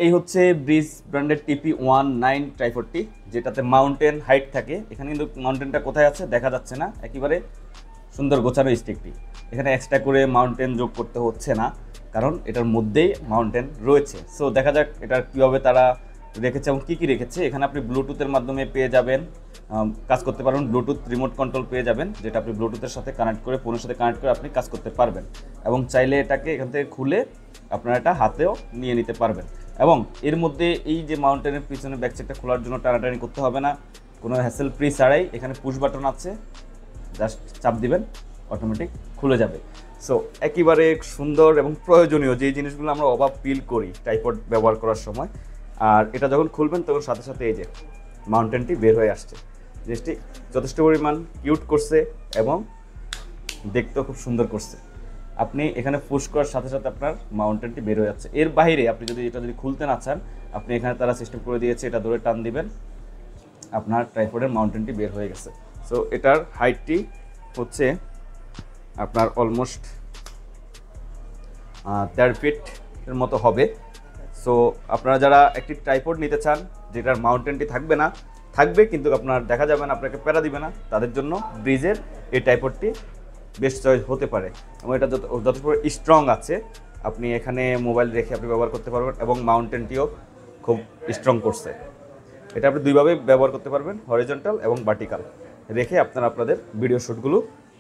এই হচ্ছে ব্রিজ ব্র্যান্ডের TP19 ট্রাইপডটি, যেটাতে মাউন্টেন হাইট থাকে। এখানে কিন্তু মাউন্টেনটা কোথায় আছে দেখা যাচ্ছে না, একেবারে সুন্দর গোছানো স্টিকটি। এখানে এক্সট্রা করে মাউন্টেন যোগ করতে হচ্ছে না, কারণ এটার মধ্যেই মাউন্টেন রয়েছে। সো দেখা যাক এটার কীভাবে তারা রেখেছে এবং কী কী রেখেছে। এখানে আপনি ব্লুটুথের মাধ্যমে পেয়ে যাবেন, কাজ করতে পারবেন। ব্লুটুথ রিমোট কন্ট্রোল পেয়ে যাবেন, যেটা আপনি ব্লুটুথের সাথে কানেক্ট করে, ফোনের সাথে কানেক্ট করে আপনি কাজ করতে পারবেন। এবং চাইলে এটাকে এখান থেকে খুলে আপনারা এটা হাতেও নিয়ে নিতে পারবেন। এবং এর মধ্যে এই যে মাউন্টেনের পিছনে ব্যাকসাইডটা খোলার জন্য টানাটানি করতে হবে না, কোনো হ্যাসেল ফ্রি ছাড়াই। এখানে পুশ বাটন আছে, জাস্ট চাপ দিবেন, অটোমেটিক খুলে যাবে। সো একেবারে সুন্দর এবং প্রয়োজনীয় যে জিনিসগুলো আমরা অভাব ফিল করি ট্রাইপড ব্যবহার করার সময়। আর এটা যখন খুলবেন তখন সাথে সাথে এই যে মাউন্টেনটি বের হয়ে আসছে। জিনিসটি যথেষ্ট পরিমাণ কিউট করছে এবং দেখতেও খুব সুন্দর করছে। আপনি এখানে পুশ করার সাথে সাথে আপনার মাউন্টেনটি বের হয়ে যাচ্ছে। এর বাইরে আপনি যদি এটা খুলতে না চান, আপনি এখানে তারা সিস্টেম করে দিয়েছে, এটা ধরে টান দিবেন, আপনার ট্রাইপডের মাউন্টেনটি বের হয়ে গেছে। সো এটার হাইটটি হচ্ছে আপনার অলমোস্ট 13 ফিটের মতো হবে। সো আপনারা যারা একটি ট্রাইপড নিতে চান যেটার মাউন্টেনটি থাকবে না, থাকবে কিন্তু আপনার দেখা যাবে না, আপনাকে প্যারা দিবে না, তাদের জন্য ব্রিজের এই ট্রাইপডটি বেস্ট চয়েস হতে পারে। এবং এটা যথেষ্ট স্ট্রং আছে, আপনি এখানে মোবাইল রেখে আপনি ব্যবহার করতে পারবেন। এবং মাউন্টেনটিও খুব স্ট্রং করছে। এটা আপনি দুইভাবে ব্যবহার করতে পারবেন, হরিজন্টাল এবং ভার্টিক্যাল রেখে আপনারা আপনাদের ভিডিও শ্যুটগুলো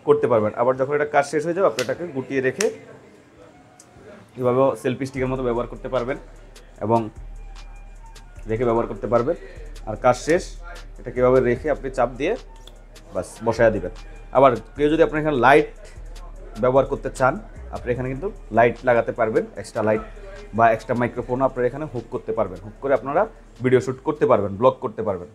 করতে পারবেন। আবার যখন এটা কাজ শেষ হয়ে যাবে, আপনি এটাকে গুটিয়ে রেখে এভাবেও সেলফি স্টিকের মতো ব্যবহার করতে পারবেন এবং রেখে ব্যবহার করতে পারবেন। আর কাজ শেষ, এটা কীভাবে রেখে আপনি চাপ দিয়ে বাস বসায়া দিবেন। আবার কেউ যদি আপনার এখানে লাইট ব্যবহার করতে চান, আপনি এখানে কিন্তু লাইট লাগাতে পারবেন, এক্সট্রা লাইট বা এক্সট্রা মাইক্রোফোনও আপনারা এখানে হুক করতে পারবেন। হুক করে আপনারা ভিডিও শ্যুট করতে পারবেন, ব্লগ করতে পারবেন।